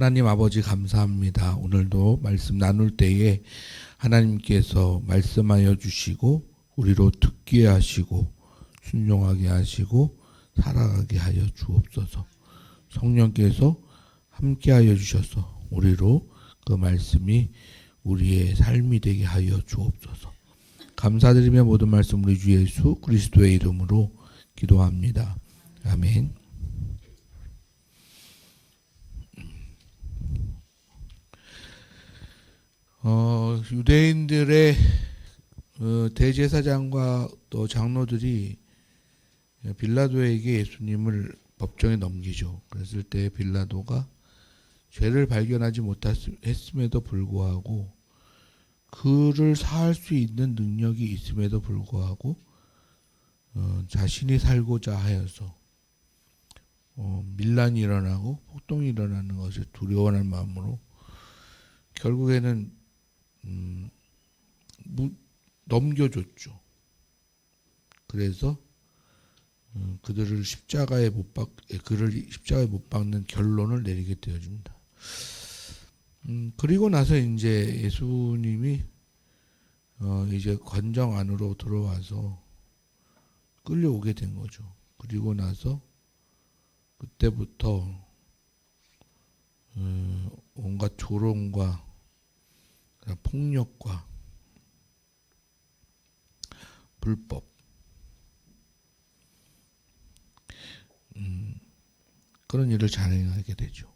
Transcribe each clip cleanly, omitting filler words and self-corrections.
하나님 아버지 감사합니다. 오늘도 말씀 나눌 때에 하나님께서 말씀하여 주시고 우리로 듣게 하시고 순종하게 하시고 살아가게 하여 주옵소서. 성령께서 함께하여 주셔서 우리로 그 말씀이 우리의 삶이 되게 하여 주옵소서. 감사드리며 모든 말씀 우리 주 예수 그리스도의 이름으로 기도합니다. 아멘. 유대인들의 대제사장과 또 장로들이 빌라도에게 예수님을 법정에 넘기죠. 그랬을 때 빌라도가 죄를 발견하지 못했음에도 불구하고 그를 사할 수 있는 능력이 있음에도 불구하고 자신이 살고자 하여서 밀란이 일어나고 폭동이 일어나는 것을 두려워하는 마음으로 결국에는 넘겨줬죠. 그래서 그를 십자가에 못 박는 결론을 내리게 되어집니다. 그리고 나서 이제 예수님이 이제 관정 안으로 들어와서 끌려오게 된 거죠. 그리고 나서 그때부터 온갖 조롱과 폭력과 불법 그런 일을 자행하게 되죠.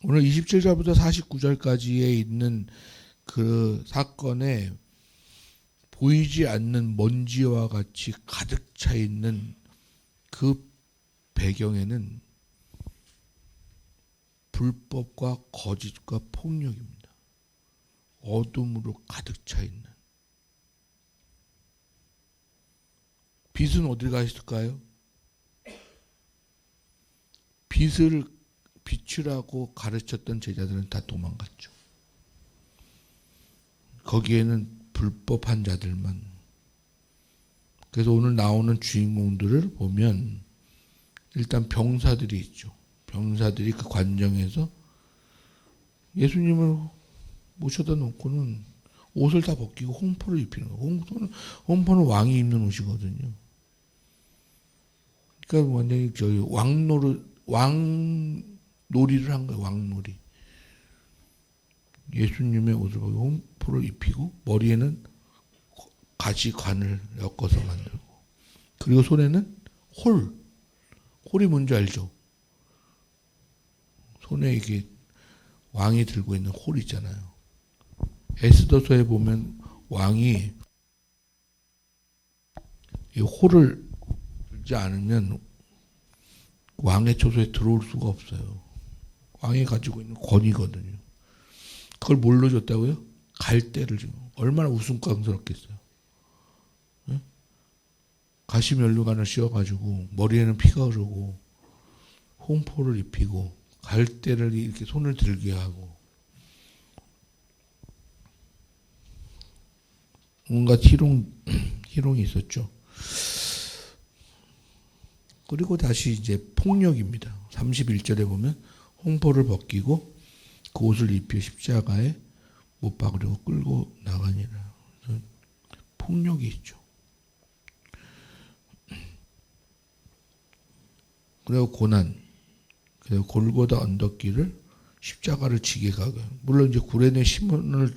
오늘 27절부터 49절까지에 있는 그 사건에 보이지 않는 먼지와 같이 가득 차 있는 그 배경에는 불법과 거짓과 폭력입니다. 어둠으로 가득 차 있는. 빛은 어디 가 있을까요? 빛을 비추라고 가르쳤던 제자들은 다 도망갔죠. 거기에는 불법한 자들만. 그래서 오늘 나오는 주인공들을 보면 일단 병사들이 있죠. 병사들이 그 관정에서 예수님을 모셔다 놓고는 옷을 다 벗기고 홍포를 입히는 거예요. 홍포는 왕이 입는 옷이거든요. 그러니까 완전히 왕놀이를 한 거예요. 왕놀이. 예수님의 옷을 벗고 홍포를 입히고 머리에는 가시관을 엮어서 만들고 그리고 손에는 홀이 뭔지 알죠? 손에 이게 왕이 들고 있는 홀 있잖아요. 에스더서에 보면 왕이 이 홀을 들지 않으면 왕의 초소에 들어올 수가 없어요. 왕이 가지고 있는 권위거든요. 그걸 뭘로 줬다고요? 갈대를 주고. 얼마나 우스꽝스럽겠어요. 네? 가시면류관을 씌워가지고 머리에는 피가 흐르고 홍포를 입히고 갈대를 이렇게 손을 들게 하고 온갖 희롱이 있었죠. 그리고 다시 이제 폭력입니다. 31절에 보면 홍포를 벗기고 그 옷을 입혀 십자가에 못 박으려고 끌고 나가니라. 폭력이 있죠. 그리고 고난, 그리고 골고다 언덕길을 십자가를 지게 가고, 물론 이제 구레네 시몬을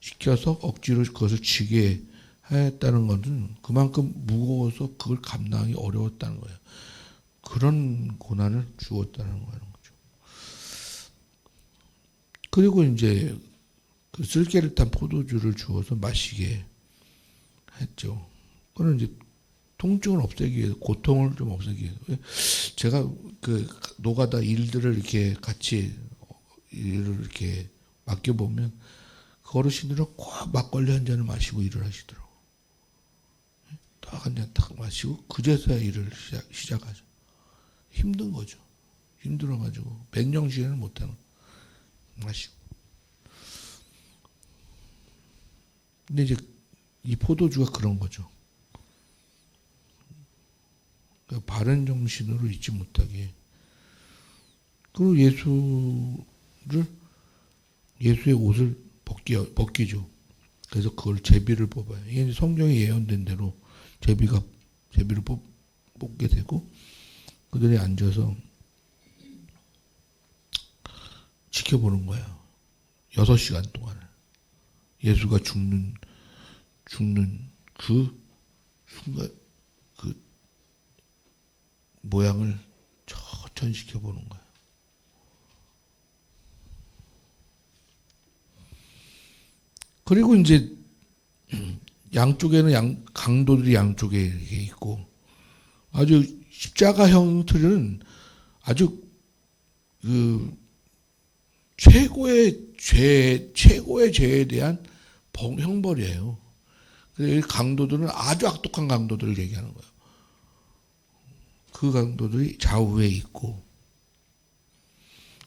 시켜서 억지로 그것을 지게 하였다는 것은 그만큼 무거워서 그걸 감당하기 어려웠다는 거예요. 그런 고난을 주었다는 거죠. 그리고 이제 그 쓸개를 탄 포도주를 주어서 마시게 했죠. 그는 이제 통증을 없애기 위해서, 고통을 좀 없애기 위해서. 제가 그 노가다 일들을 이렇게 같이 일을 이렇게 맡겨보면 그 어르신들은 꼭 막걸리 한 잔을 마시고 일을 하시더라고요. 딱 한 잔 딱 마시고 그제서야 일을 시작하죠. 힘든 거죠. 힘들어가지고 맨정신에는 못하는 마시고. 근데 이제 이 포도주가 그런 거죠. 바른 정신으로 잊지 못하게 그리고 예수의 옷을 벗기죠. 그래서 그걸 제비를 뽑아요. 이게 성경에 예언된 대로 제비를 뽑게 되고 그들이 앉아서 지켜보는 거예요. 6시간 동안 예수가 죽는 그 순간 그 모양을 천천히 지켜보는 거예요. 그리고 이제 양쪽에는 강도들이 양쪽에 이렇게 있고 아주 십자가 형틀은 아주 그 최고의 죄에 대한 형벌이에요. 그래서 강도들은 아주 악독한 강도들을 얘기하는 거예요. 그 강도들이 좌우에 있고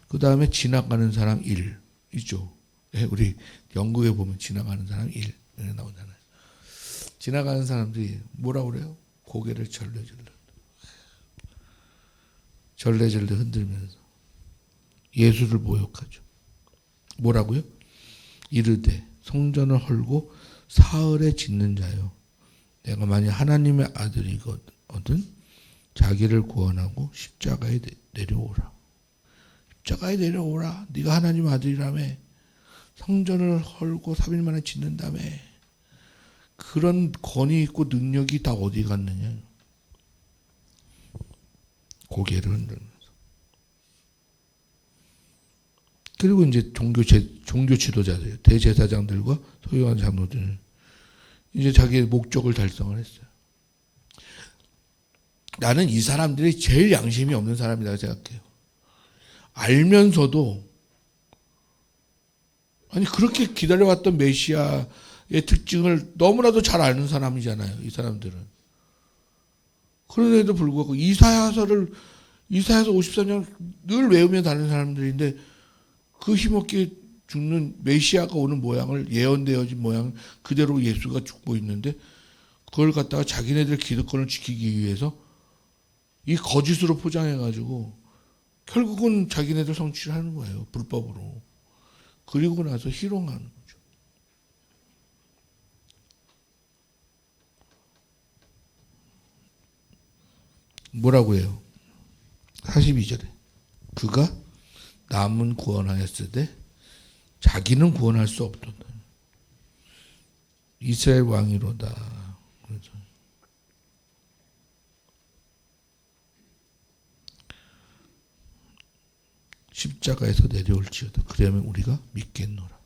그 다음에 지나가는 사람 1 있죠. 우리 연극에 보면 지나가는 사람 1 이렇게 나오잖아요. 지나가는 사람들이 뭐라고 그래요? 고개를 절레절레 흔들면서 예수를 모욕하죠. 뭐라고요? 이르되 성전을 헐고 사흘에 짓는 자요. 내가 만약 하나님의 아들이거든 자기를 구원하고 십자가에 내려오라. 십자가에 내려오라. 네가 하나님 아들이라며. 성전을 헐고 3일 만에 짓는다며. 그런 권위 있고 능력이 다 어디 갔느냐. 고개를 흔들면서. 그리고 이제 종교 지도자들, 대제사장들과 서기관 장로들 이제 자기의 목적을 달성을 했어요. 나는 이 사람들이 제일 양심이 없는 사람이라고 생각해요. 알면서도 아니 그렇게 기다려왔던 메시아의 특징을 너무나도 잘 아는 사람이잖아요. 이 사람들은. 그런데도 불구하고 이사야서 54년 늘 외우며 다니는 사람들인데 그 힘없게 죽는 메시아가 오는 모양을 예언되어진 모양 그대로 예수가 죽고 있는데 그걸 갖다가 자기네들 기득권을 지키기 위해서 이 거짓으로 포장해가지고 결국은 자기네들 성취를 하는 거예요. 불법으로. 그리고 나서 희롱하는 거죠. 뭐라고 해요? 42절에 그가 남은 구원하였으되 자기는 구원할 수 없도다. 이스라엘 왕이로다. 그래서 십자가에서 내려올지어다. 그러면 우리가 믿겠노라.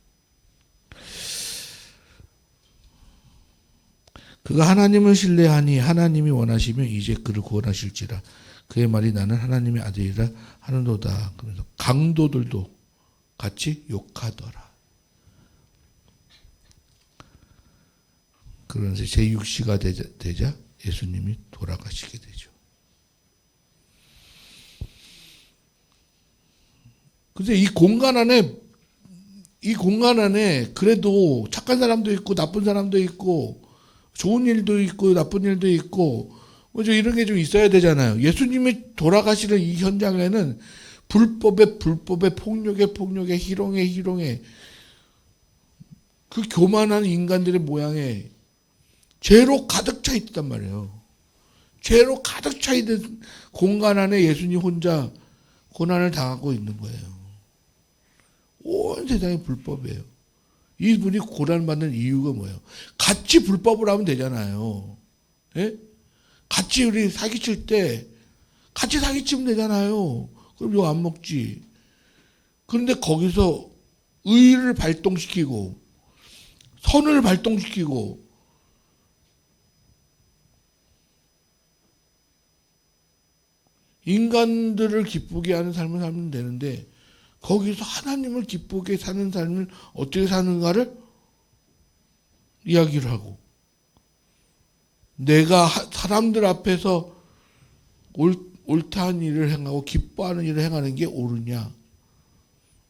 그가 하나님을 신뢰하니 하나님이 원하시면 이제 그를 구원하실지라. 그의 말이 나는 하나님의 아들이라 하는도다. 그래서 강도들도 같이 욕하더라. 그러면서 제6시가 되자 예수님이 돌아가시게 되죠. 그래서 이 공간 안에 그래도 착한 사람도 있고 나쁜 사람도 있고 좋은 일도 있고 나쁜 일도 있고 뭐죠 이런 게 좀 있어야 되잖아요. 예수님이 돌아가시는 이 현장에는 불법에 폭력에 희롱에 그 교만한 인간들의 모양에 죄로 가득 차 있단 말이에요. 죄로 가득 차 있는 공간 안에 예수님 혼자 고난을 당하고 있는 거예요. 온 세상이 불법이에요. 이분이 고난받는 이유가 뭐예요? 같이 불법을 하면 되잖아요. 예? 같이 우리 사기칠 때 같이 사기치면 되잖아요. 그럼 이거 안 먹지. 그런데 거기서 의를 발동시키고 선을 발동시키고 인간들을 기쁘게 하는 삶을 살면 되는데 거기서 하나님을 기쁘게 사는 삶을 어떻게 사는가를 이야기를 하고 내가 사람들 앞에서 옳다는 일을 행하고 기뻐하는 일을 행하는 게 옳으냐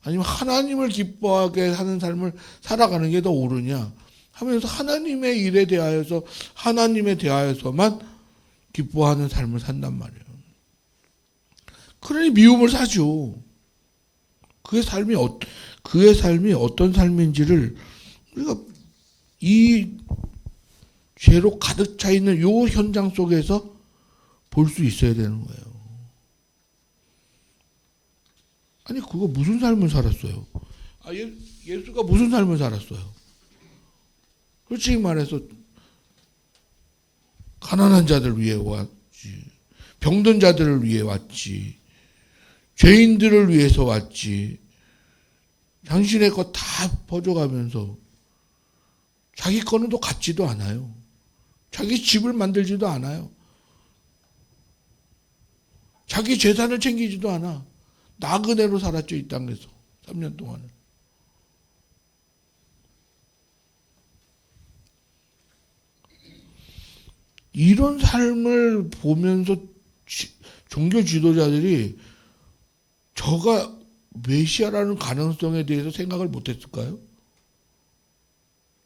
아니면 하나님을 기뻐하게 하는 삶을 살아가는 게 더 옳으냐 하면서 하나님의 일에 대하여서 하나님에 대하여서만 기뻐하는 삶을 산단 말이에요. 그러니 미움을 사죠. 그의 삶이 어떤 삶인지를 우리가 이 죄로 가득 차 있는 요 현장 속에서 볼 수 있어야 되는 거예요. 아니 그거 무슨 삶을 살았어요? 예수가 무슨 삶을 살았어요? 솔직히 말해서 가난한 자들 위해 왔지, 병든 자들을 위해 왔지, 죄인들을 위해서 왔지. 당신의 것 다 퍼줘가면서 자기 거는 또 갖지도 않아요. 자기 집을 만들지도 않아요. 자기 재산을 챙기지도 않아. 나그네로 살았죠, 이 땅에서 3년 동안을. 이런 삶을 보면서 종교 지도자들이 저가 메시아라는 가능성에 대해서 생각을 못했을까요?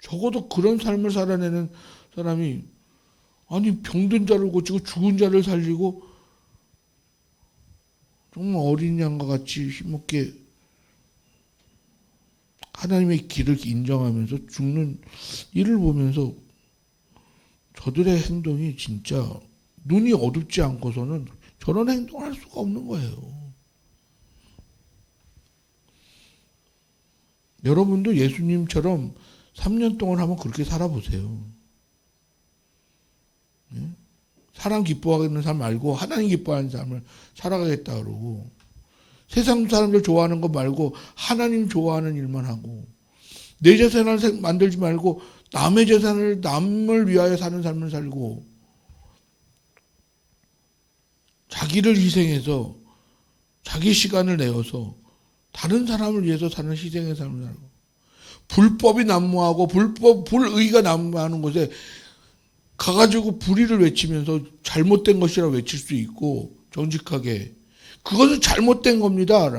적어도 그런 삶을 살아내는 사람이, 아니 병든 자를 고치고 죽은 자를 살리고 정말 어린 양과 같이 힘없게 하나님의 길을 인정하면서 죽는 이를 보면서 저들의 행동이 진짜 눈이 어둡지 않고서는 저런 행동을 할 수가 없는 거예요. 여러분도 예수님처럼 3년 동안 한번 그렇게 살아보세요. 사람 기뻐하는 삶 말고 하나님 기뻐하는 삶을 살아가겠다 그러고, 세상 사람들 좋아하는 거 말고 하나님 좋아하는 일만 하고, 내 재산을 만들지 말고 남의 재산을 남을 위하여 사는 삶을 살고, 자기를 희생해서 자기 시간을 내어서 다른 사람을 위해서 사는 희생의 삶을 살고, 불법이 난무하고 불의가 난무하는 곳에 가가지고 불의를 외치면서 잘못된 것이라 외칠 수 있고, 정직하게 그것은 잘못된 겁니다.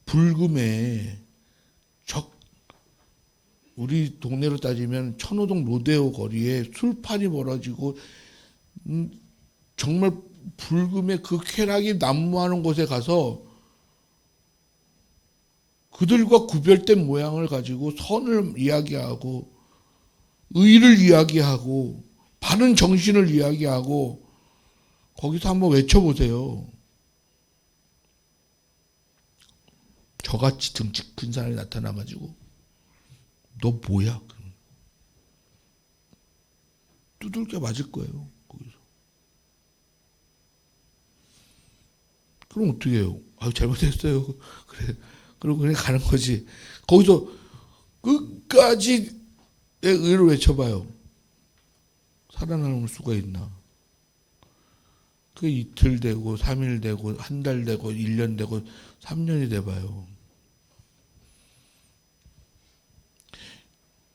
불금에 우리 동네로 따지면 천호동 로데오 거리에 술판이 벌어지고, 정말 불금에 그 쾌락이 난무하는 곳에 가서 그들과 구별된 모양을 가지고 선을 이야기하고, 의를 이야기하고, 바른 정신을 이야기하고, 거기서 한번 외쳐보세요. 저같이 등치 큰 사람이 나타나가지고 너 뭐야? 두들겨 맞을 거예요. 거기서. 그럼 어떻게 해요? 잘못했어요. 그래. 그리고 그냥 가는 거지. 거기서 끝까지 내 의를 외쳐봐요. 살아남을 수가 있나? 그 이틀 되고 3일 되고 한 달 되고 1년 되고 3년이 돼봐요.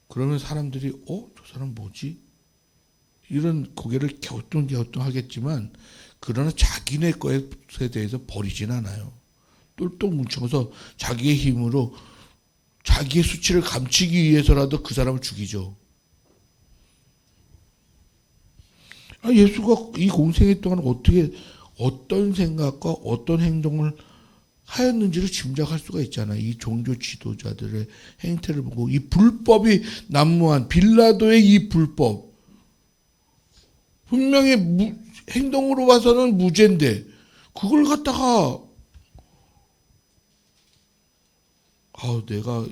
그러면 사람들이 저 사람 뭐지? 이런 고개를 갸우뚱갸우뚱 하겠지만, 그러나 자기네 것에 대해서 버리진 않아요. 똘똘 뭉쳐서 자기의 힘으로 자기의 수치를 감추기 위해서라도 그 사람을 죽이죠. 예수가 이 공생애 동안 어떻게 어떤 생각과 어떤 행동을 하였는지를 짐작할 수가 있잖아요. 이 종교 지도자들의 행태를 보고, 이 불법이 난무한 빌라도의 이 불법, 분명히 행동으로 봐서는 무죄인데 그걸 갖다가 내가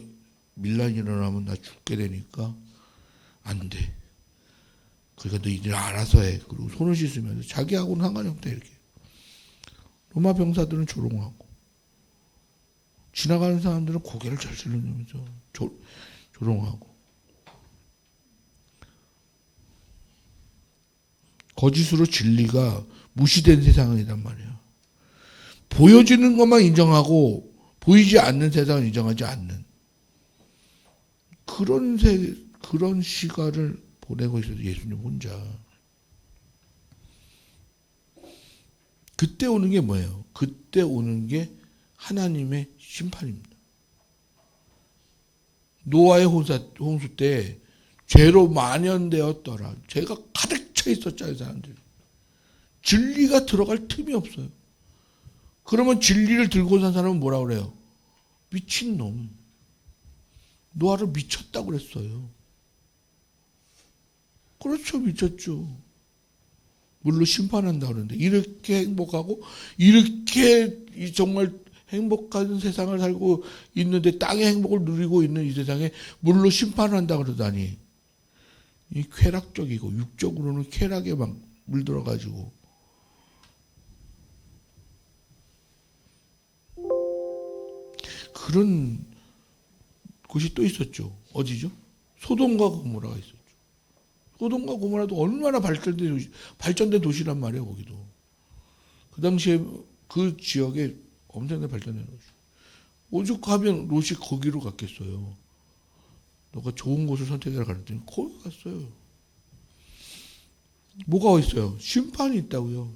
밀란이 일어나면 나 죽게 되니까 안 돼. 그러니까 너희들 알아서 해. 그리고 손을 씻으면서 자기하고는 상관이 없다 이렇게. 로마 병사들은 조롱하고, 지나가는 사람들은 고개를 절절르면서 조롱하고, 거짓으로 진리가 무시된 세상이란 말이야. 보여지는 것만 인정하고 보이지 않는 세상을 인정하지 않는 그런 시간을 보내고 있어요. 예수님 혼자. 그때 오는 게 뭐예요? 그때 오는 게 하나님의 심판입니다. 노아의 홍수 때 죄로 만연되었더라. 죄가 가득 차 있었잖아요, 사람들이. 진리가 들어갈 틈이 없어요. 그러면 진리를 들고 산 사람은 뭐라 그래요? 미친놈. 노아를 미쳤다고 그랬어요. 그렇죠. 미쳤죠. 물로 심판한다 그러는데 이렇게 행복하고 이렇게 정말 행복한 세상을 살고 있는데 땅의 행복을 누리고 있는 이 세상에 물로 심판한다 그러다니 이 쾌락적이고 육적으로는 쾌락에 막 물들어가지고 그런 곳이 또 있었죠. 어디죠? 소돔과 고모라가 있었죠. 소돔과 고모라도 얼마나 발전된 도시란 말이에요. 거기도 그 당시에 그 지역에 엄청나게 발전된 도시. 오죽하면 롯이 거기로 갔겠어요. 너가 좋은 곳을 선택해라 그랬더니 거기 갔어요. 뭐가 있어요? 심판이 있다고요.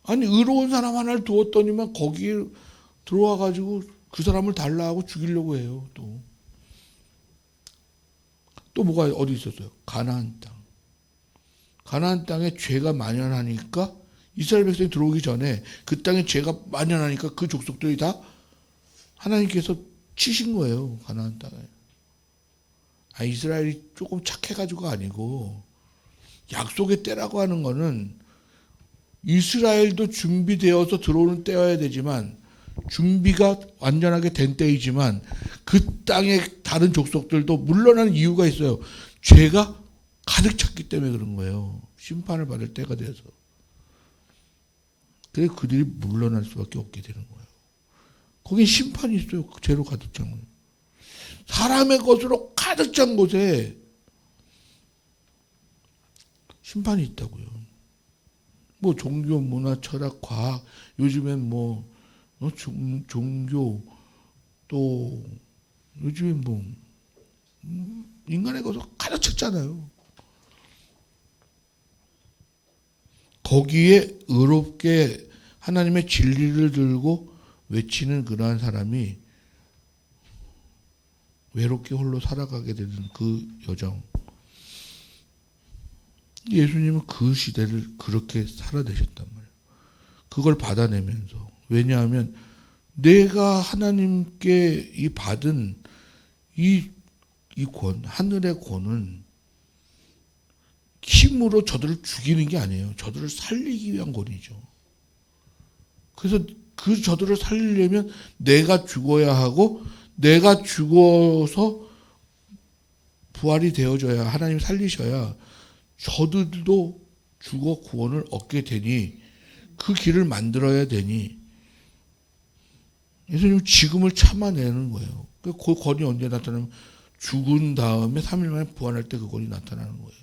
아니 의로운 사람 하나를 두었더니만 거기에 들어와 가지고 그 사람을 달라하고 죽이려고 해요. 또 뭐가 어디 있었어요? 가나안 땅. 가나안 땅에 죄가 만연하니까 이스라엘 백성이 들어오기 전에 그 땅에 죄가 만연하니까 그 족속들이 다 하나님께서 치신 거예요. 가나안 땅에. 이스라엘이 조금 착해가지고가 아니고 약속의 때라고 하는 거는 이스라엘도 준비되어서 들어오는 때여야 되지만 준비가 완전하게 된 때이지만 그 땅의 다른 족속들도 물러나는 이유가 있어요. 죄가 가득 찼기 때문에 그런 거예요. 심판을 받을 때가 돼서. 그래서 그들이 물러날 수밖에 없게 되는 거예요. 거긴 심판이 있어요. 죄로 가득 찬 거예요. 사람의 것으로 가득 찬 곳에 심판이 있다고요. 뭐 종교, 문화, 철학, 과학, 요즘엔 뭐 종교 또 요즘엔 뭐 인간의 것으로 가득 찼잖아요. 거기에 의롭게 하나님의 진리를 들고 외치는 그러한 사람이 외롭게 홀로 살아가게 되는 그 여정. 예수님은 그 시대를 그렇게 살아내셨단 말이에요. 그걸 받아내면서. 왜냐하면 내가 하나님께 이 받은 이 하늘의 권은 힘으로 저들을 죽이는 게 아니에요. 저들을 살리기 위한 권이죠. 그래서 그 저들을 살리려면 내가 죽어야 하고 내가 죽어서 부활이 되어져야 하나님 살리셔야 저들도 죽어 구원을 얻게 되니 그 길을 만들어야 되니 예수님은 지금을 참아내는 거예요. 그 권이 언제 나타나면 죽은 다음에 3일 만에 부활할 때 그 권이 나타나는 거예요.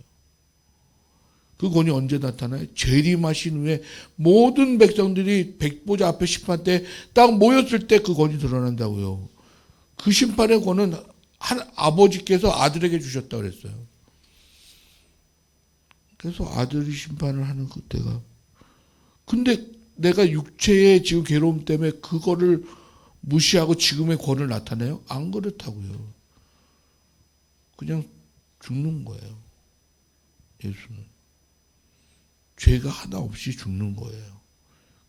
그 권이 언제 나타나요? 재림하신 후에 모든 백성들이 백보자 앞에 심판 때 딱 모였을 때 그 권이 드러난다고요. 그 심판의 권은 아버지께서 아들에게 주셨다고 그랬어요. 그래서 아들이 심판을 하는 그때가. 근데 내가 육체의 지금 괴로움 때문에 그거를 무시하고 지금의 권을 나타내요? 안 그렇다고요. 그냥 죽는 거예요. 예수는. 죄가 하나 없이 죽는 거예요.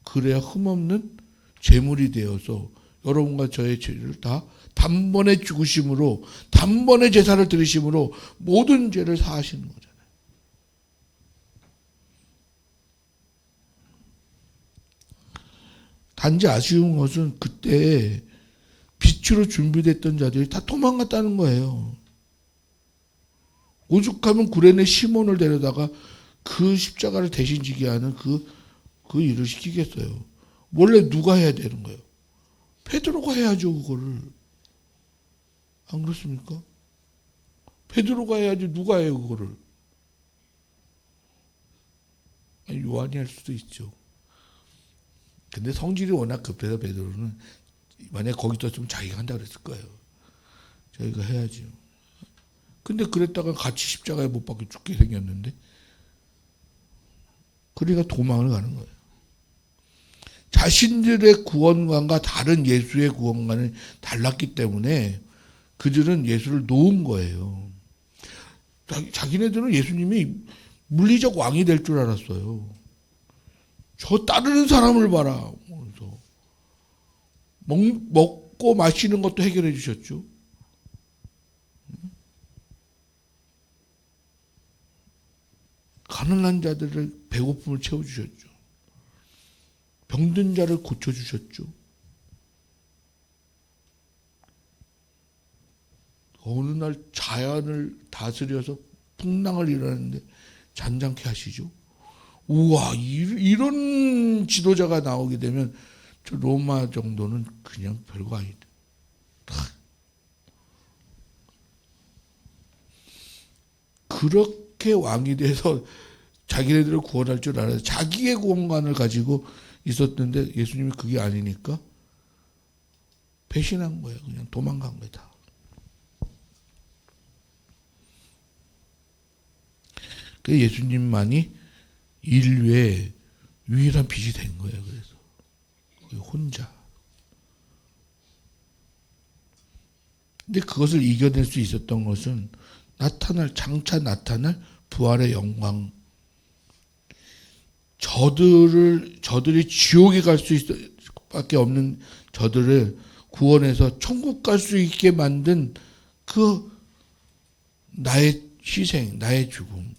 그래야 흠없는 제물이 되어서 여러분과 저의 죄를 다 단번에 죽으심으로 단번에 제사를 드리심으로 모든 죄를 사하시는 거잖아요. 단지 아쉬운 것은 그때 빛으로 준비됐던 자들이 다 도망갔다는 거예요. 오죽하면 구레네 시몬을 데려다가 그 십자가를 대신 지게 하는 그 일을 시키겠어요. 원래 누가 해야 되는 거예요? 베드로가 해야죠, 그거를. 안 그렇습니까? 베드로가 해야지 누가 해요, 그거를. 요한이 할 수도 있죠. 근데 성질이 워낙 급해서 베드로는 만약에 거기 있었으면 자기가 한다고 그랬을 거예요. 자기가 해야죠. 근데 그랬다가 같이 십자가에 못 박혀 죽게 생겼는데 그러니까 도망을 가는 거예요. 자신들의 구원관과 다른 예수의 구원관은 달랐기 때문에 그들은 예수를 놓은 거예요. 자기네들은 예수님이 물리적 왕이 될 줄 알았어요. 저 따르는 사람을 봐라. 그래서 먹고 마시는 것도 해결해 주셨죠. 가난한 자들을 배고픔을 채워주셨죠. 병든 자를 고쳐주셨죠. 어느 날 자연을 다스려서 풍랑을 일어나는데 잔잔케 하시죠. 우와, 이런 지도자가 나오게 되면 저 로마 정도는 그냥 별거 아니다. 그렇게 왕이 돼서 자기네들을 구원할 줄 알아서 자기의 구원관을 가지고 있었는데 예수님이 그게 아니니까 배신한 거예요. 그냥 도망간 거다. 그 예수님만이 인류의 유일한 빛이 된 거예요. 그래서 혼자. 근데 그것을 이겨낼 수 있었던 것은 장차 나타날 부활의 영광. 저들이 지옥에 갈 수밖에 없는 저들을 구원해서 천국 갈 수 있게 만든 그 나의 희생, 나의 죽음,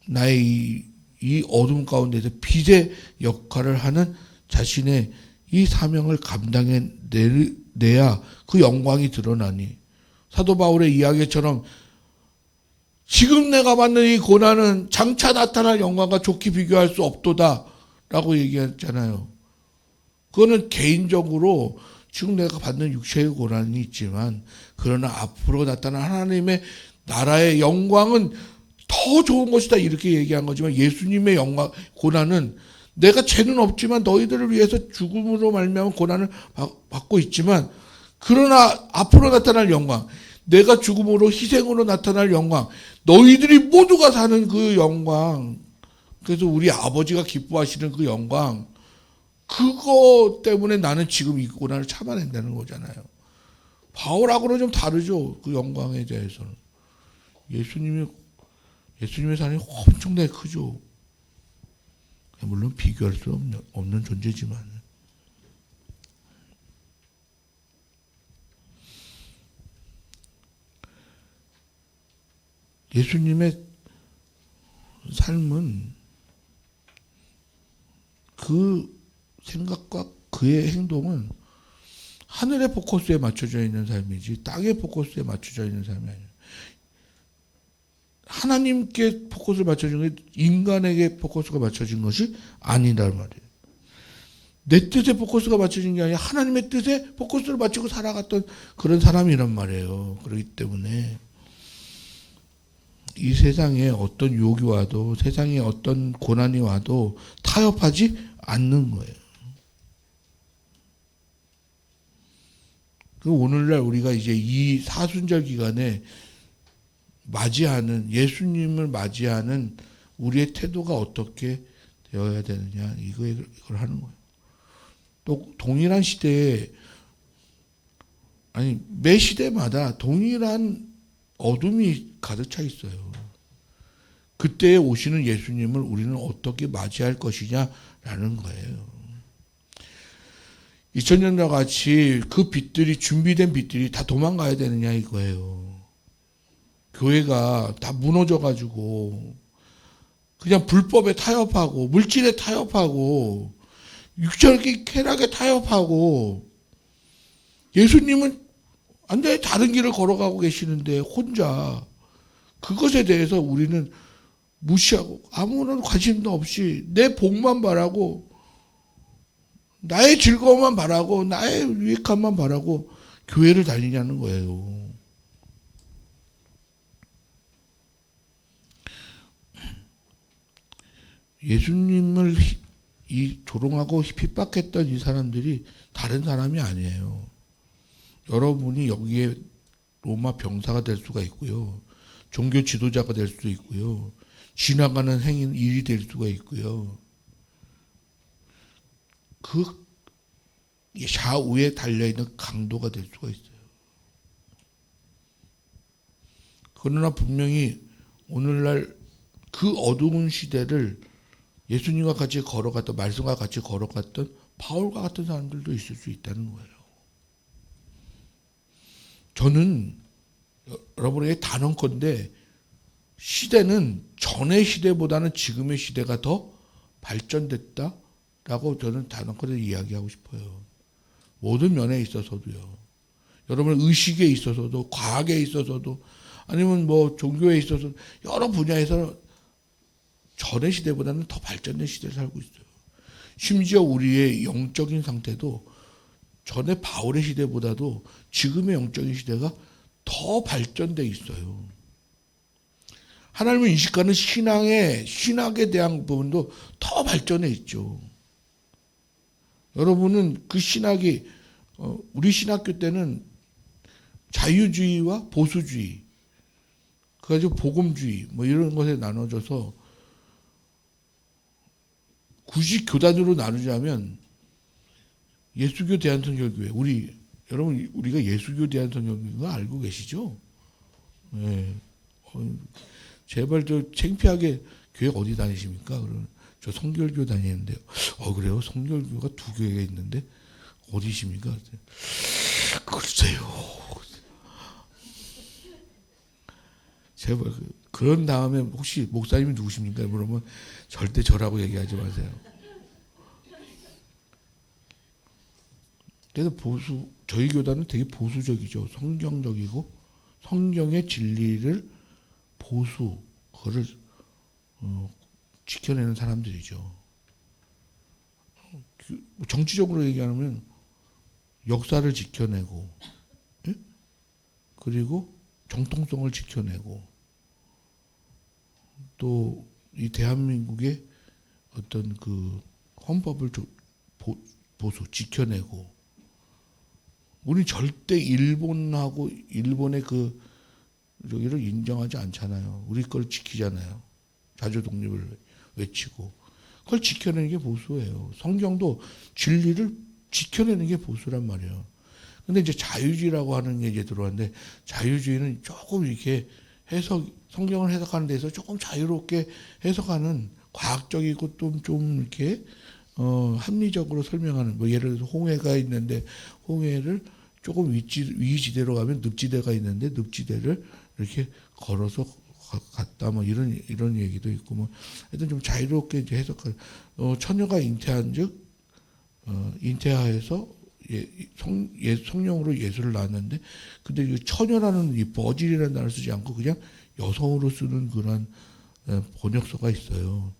나의 이 어둠 가운데서 빛의 역할을 하는 자신의 이 사명을 감당해내야 그 영광이 드러나니, 사도 바울의 이야기처럼 지금 내가 받는 이 고난은 장차 나타날 영광과 좋게 비교할 수 없도다 라고 얘기했잖아요. 그거는 개인적으로 지금 내가 받는 육체의 고난이 있지만, 그러나 앞으로 나타날 하나님의 나라의 영광은 더 좋은 것이다 이렇게 얘기한 거지만, 예수님의 영광, 고난은 내가 죄는 없지만 너희들을 위해서 죽음으로 말미암은 고난을 받고 있지만, 그러나 앞으로 나타날 영광, 내가 죽음으로 희생으로 나타날 영광, 너희들이 모두가 사는 그 영광, 그래서 우리 아버지가 기뻐하시는 그 영광, 그거 때문에 나는 지금 이 고난을 참아낸다는 거잖아요. 바울하고는 좀 다르죠. 그 영광에 대해서는. 예수님의 사랑이 엄청나게 크죠. 물론 비교할 수 없는 존재지만. 예수님의 삶은 그 생각과 그의 행동은 하늘의 포커스에 맞춰져 있는 삶이지 땅의 포커스에 맞춰져 있는 삶이 아니에요. 하나님께 포커스를 맞춰준 게 인간에게 포커스가 맞춰진 것이 아니란 말이에요. 내 뜻에 포커스가 맞춰진 게 아니라 하나님의 뜻에 포커스를 맞추고 살아갔던 그런 사람이란 말이에요. 그렇기 때문에 이 세상에 어떤 유혹이 와도, 세상에 어떤 고난이 와도 타협하지 않는 거예요. 그 오늘날 우리가 이제 이 사순절 기간에 맞이하는, 예수님을 맞이하는 우리의 태도가 어떻게 되어야 되느냐, 이걸 하는 거예요. 또 동일한 시대에, 아니 매 시대마다 동일한 어둠이 가득 차 있어요. 그때에 오시는 예수님을 우리는 어떻게 맞이할 것이냐라는 거예요. 2000년과 같이 그 빛들이, 준비된 빛들이 다 도망가야 되느냐 이거예요. 교회가 다 무너져가지고 그냥 불법에 타협하고 물질에 타협하고 육체의 쾌락에 타협하고, 예수님은 완전히 다른 길을 걸어가고 계시는데 혼자 그것에 대해서 우리는 무시하고 아무런 관심도 없이 내 복만 바라고, 나의 즐거움만 바라고, 나의 유익함만 바라고 교회를 다니냐는 거예요. 예수님을 조롱하고 핍박했던 이 사람들이 다른 사람이 아니에요. 여러분이 여기에 로마 병사가 될 수가 있고요. 종교 지도자가 될 수도 있고요. 지나가는 행인, 일이 될 수가 있고요. 그 좌우에 달려있는 강도가 될 수가 있어요. 그러나 분명히 오늘날 그 어두운 시대를 예수님과 같이 걸어갔던, 말씀과 같이 걸어갔던 바울과 같은 사람들도 있을 수 있다는 거예요. 저는 여러분에게 단언컨대 시대는 전의 시대보다는 지금의 시대가 더 발전됐다라고 저는 단언컨대 이야기하고 싶어요. 모든 면에 있어서도요. 여러분 의식에 있어서도, 과학에 있어서도, 아니면 뭐 종교에 있어서 여러 분야에서 전의 시대보다는 더 발전된 시대를 살고 있어요. 심지어 우리의 영적인 상태도 전에 바울의 시대보다도 지금의 영적인 시대가 더 발전돼 있어요. 하나님을 인식하는 신학에 대한 부분도 더 발전해 있죠. 여러분은 그 신학이 우리 신학교 때는 자유주의와 보수주의, 그래가지고 복음주의 뭐 이런 것에 나눠져서 굳이 교단으로 나누자면 예수교 대한성결교회, 여러분 우리가 예수교 대한성결교회 알고 계시죠? 네. 제발 저 창피하게 교회 어디 다니십니까? 그러면 저 성결교 다니는데요. 그래요? 성결교가 두 교회가 있는데 어디십니까? 글쎄요. 제발 그런 다음에 혹시 목사님이 누구십니까? 그러면 절대 저라고 얘기하지 마세요. 그래서 저희 교단은 되게 보수적이죠. 성경적이고 성경의 진리를 그거를 지켜내는 사람들이죠. 정치적으로 얘기하면 역사를 지켜내고, 예? 그리고 정통성을 지켜내고, 또 이 대한민국의 어떤 그 헌법을 지켜내고, 우리 절대 일본의 그 여기를 인정하지 않잖아요. 우리 걸 지키잖아요. 자주 독립을 외치고. 그걸 지켜내는 게 보수예요. 성경도 진리를 지켜내는 게 보수란 말이에요. 근데 이제 자유주의라고 하는 게 이제 들어왔는데, 자유주의는 조금 이렇게 성경을 해석하는 데서 조금 자유롭게 해석하는, 과학적이고 좀 이렇게 합리적으로 설명하는, 뭐 예를 들어서 홍해가 있는데 홍해를 조금 위지대로 가면 늪지대가 있는데 늪지대를 이렇게 걸어서 갔다, 뭐 이런 얘기도 있고, 뭐 하여튼 좀 자유롭게 이제 해석하는, 처녀가 잉태한즉 잉태하여서 성령으로 예수를 낳았는데, 근데 이 처녀라는 이 버질이라는 단어를 쓰지 않고 그냥 여성으로 쓰는 그런 번역서가 있어요.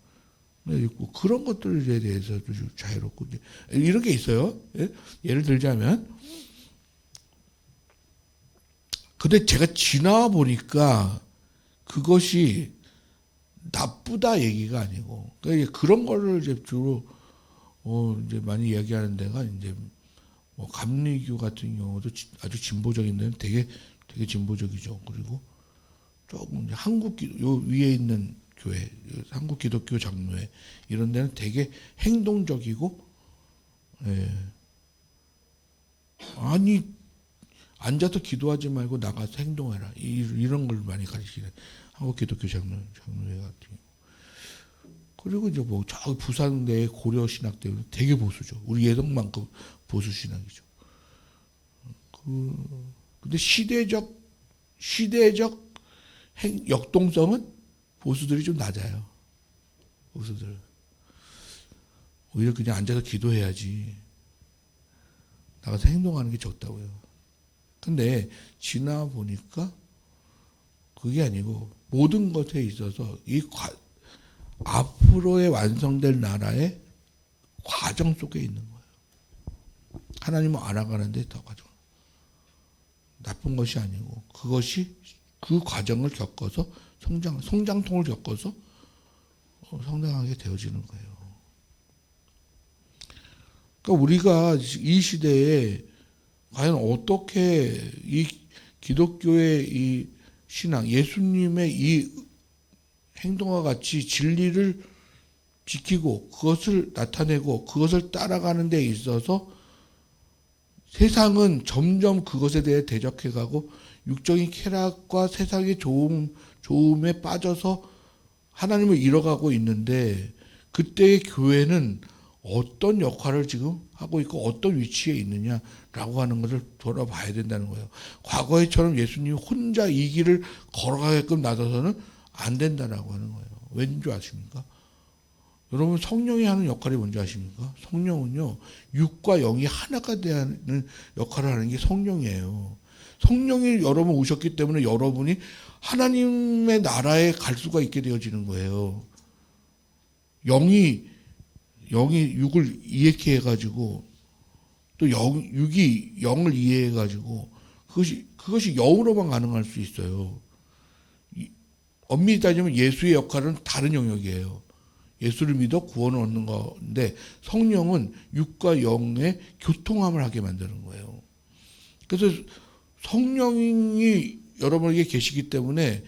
그런 것들에 대해서 좀 자유롭고 이런 게 있어요. 예를 들자면, 근데 제가 지나와 보니까 그것이 나쁘다 얘기가 아니고, 그러니까 그런 거를 이제 주로 이제 많이 이야기하는 데가 이제 뭐 감리교 같은 경우도 아주 진보적인 데는 되게 진보적이죠. 그리고 조금 요 위에 있는 교회, 한국 기독교 장로회 이런 데는 되게 행동적이고, 아니 앉아서 기도하지 말고 나가서 행동해라, 이런 걸 많이 가르치는 한국 기독교 장로회 같은 경우. 그리고 이제 뭐 저 부산 내 고려 신학 때는 되게 보수죠. 우리 예동만큼 보수 신학이죠. 근데 시대적 역동성은 보수들이 좀 낮아요. 보수들 오히려 그냥 앉아서 기도해야지, 나가서 행동하는 게 좋다고요. 근데 지나 보니까 그게 아니고 모든 것에 있어서 앞으로의 완성될 나라의 과정 속에 있는 거예요. 하나님을 알아가는데 더 과정. 나쁜 것이 아니고 그 과정을 겪어서 성장통을 겪어서 성장하게 되어지는 거예요. 그러니까 우리가 이 시대에 과연 어떻게 이 기독교의 이 신앙, 예수님의 이 행동과 같이 진리를 지키고 그것을 나타내고 그것을 따라가는 데 있어서 세상은 점점 그것에 대해 대적해가고 육적인 쾌락과 세상의 좋음에 빠져서 하나님을 잃어가고 있는데, 그때의 교회는 어떤 역할을 지금 하고 있고 어떤 위치에 있느냐라고 하는 것을 돌아봐야 된다는 거예요. 과거에처럼 예수님이 혼자 이 길을 걸어가게끔 놔둬서는 안 된다라고 하는 거예요. 왠지 아십니까? 여러분 성령이 하는 역할이 뭔지 아십니까? 성령은요, 육과 영이 하나가 되는 역할을 하는 게 성령이에요. 성령이 여러분 오셨기 때문에 여러분이 하나님의 나라에 갈 수가 있게 되어지는 거예요. 영이 육을 이해해 가지고 또 육이 영을 이해해 가지고 그것이 영으로만 가능할 수 있어요. 엄밀히 따지면 예수의 역할은 다른 영역이에요. 예수를 믿어 구원을 얻는 건데 성령은 육과 영의 교통함을 하게 만드는 거예요. 그래서 성령이 여러분에게 계시기 때문에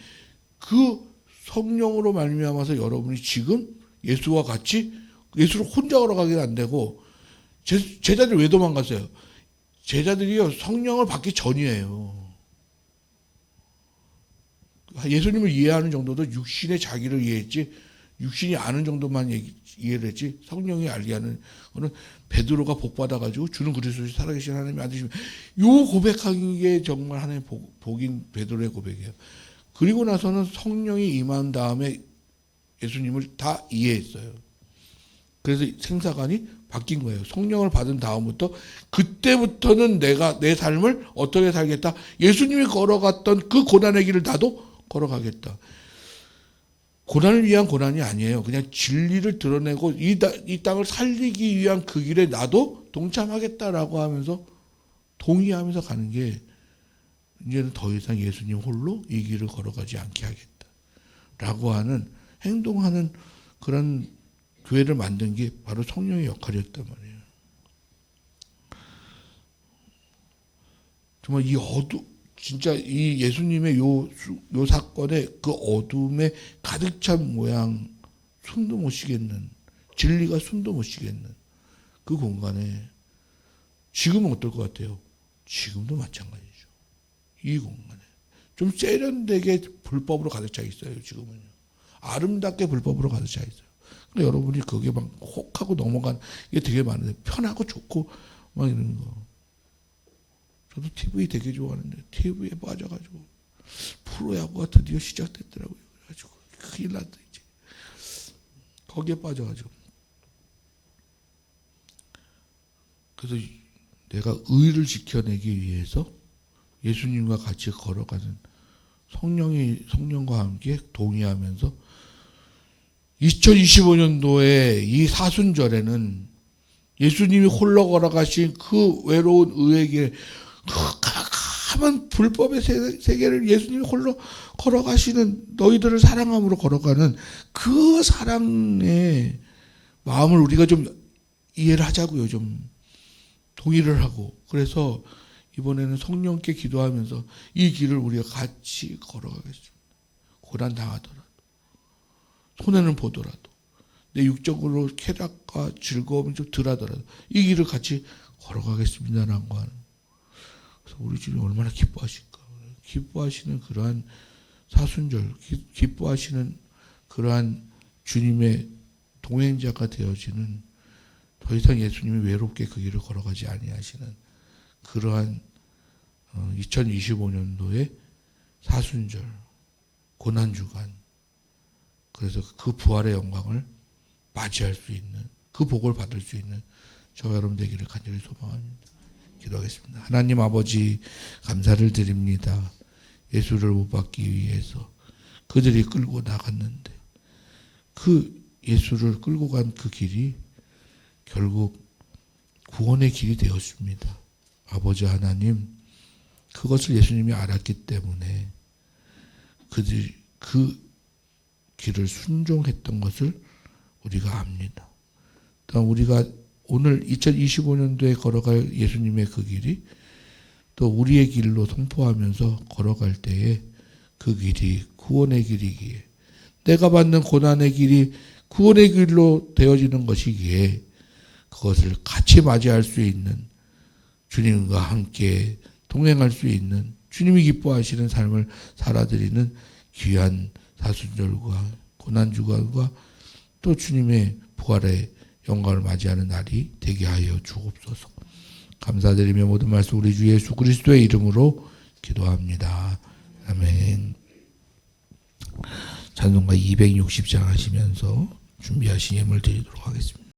그 성령으로 말미암아서 여러분이 지금 예수와 같이 예수를 혼자 걸어가기는 안 되고 제자들 왜 도망갔어요? 제자들이요 성령을 받기 전이에요. 예수님을 이해하는 정도도 육신의 자기를 이해했지 육신이 아는 정도만 이해를 했지 성령이 알게 하는 거는 베드로가 복 받아가지고 주는 그리스도시 살아계신 하나님의 아들이시면 요 고백하는 게 정말 하나님의 복인 베드로의 고백이에요. 그리고 나서는 성령이 임한 다음에 예수님을 다 이해했어요. 그래서 생사관이 바뀐 거예요. 성령을 받은 다음부터 그때부터는 내가 내 삶을 어떻게 살겠다. 예수님이 걸어갔던 그 고난의 길을 나도 걸어가겠다. 고난을 위한 고난이 아니에요. 그냥 진리를 드러내고 이 땅을 살리기 위한 그 길에 나도 동참하겠다라고 하면서 동의하면서 가는 게 이제는 더 이상 예수님 홀로 이 길을 걸어가지 않게 하겠다라고 하는 행동하는 그런 교회를 만든 게 바로 성령의 역할이었단 말이에요. 정말 진짜 이 예수님의 요 사건에 그 어둠에 가득 찬 모양 숨도 못 쉬겠는 진리가 숨도 못 쉬겠는 그 공간에 지금은 어떨 것 같아요? 지금도 마찬가지죠. 이 공간에 좀 세련되게 불법으로 가득 차 있어요. 지금은요. 아름답게 불법으로 가득 차 있어요. 근데 여러분이 거기에 막 혹하고 넘어간 게 되게 많은데 편하고 좋고 막 이런 거. 저도 TV 되게 좋아하는데 TV에 빠져가지고 프로야구가 드디어 시작됐더라고요. 그래가지고 큰일 났다 이제. 거기에 빠져가지고. 그래서 내가 의를 지켜내기 위해서 예수님과 같이 걸어가는 성령과 함께 동의하면서 2025년도에 이 사순절에는 예수님이 홀로 걸어가신 그 외로운 의의 길 그 캄캄한 불법의 세계를 예수님이 홀로 걸어가시는 너희들을 사랑함으로 걸어가는 그 사랑의 마음을 우리가 좀 이해를 하자고요. 좀 동의를 하고 그래서 이번에는 성령께 기도하면서 이 길을 우리가 같이 걸어가겠습니다. 고난 당하더라도 손해는 보더라도 내 육적으로 쾌락과 즐거움이 좀 덜하더라도 이 길을 같이 걸어가겠습니다라는 거 하는. 그래서 우리 주님 얼마나 기뻐하실까. 기뻐하시는 그러한 사순절, 기뻐하시는 그러한 주님의 동행자가 되어지는 더 이상 예수님이 외롭게 그 길을 걸어가지 아니하시는 그러한 2025년도의 사순절, 고난주간 그래서 그 부활의 영광을 맞이할 수 있는 그 복을 받을 수 있는 저와 여러분 되기를 간절히 소망합니다. 기도하겠습니다. 하나님 아버지 감사를 드립니다. 예수를 못 받기 위해서 그들이 끌고 나갔는데 그 예수를 끌고 간 그 길이 결국 구원의 길이 되었습니다. 아버지 하나님 그것을 예수님이 알았기 때문에 그들이 그 길을 순종했던 것을 우리가 압니다. 또 우리가 오늘 2025년도에 걸어갈 예수님의 그 길이 또 우리의 길로 선포하면서 걸어갈 때에 그 길이 구원의 길이기에 내가 받는 고난의 길이 구원의 길로 되어지는 것이기에 그것을 같이 맞이할 수 있는 주님과 함께 동행할 수 있는 주님이 기뻐하시는 삶을 살아드리는 귀한 사순절과 고난주간과 또 주님의 부활의 영광을 맞이하는 날이 되게 하여 주옵소서. 감사드리며 모든 말씀 우리 주 예수 그리스도의 이름으로 기도합니다. 아멘. 찬송가 260장 하시면서 준비하신 예물 드리도록 하겠습니다.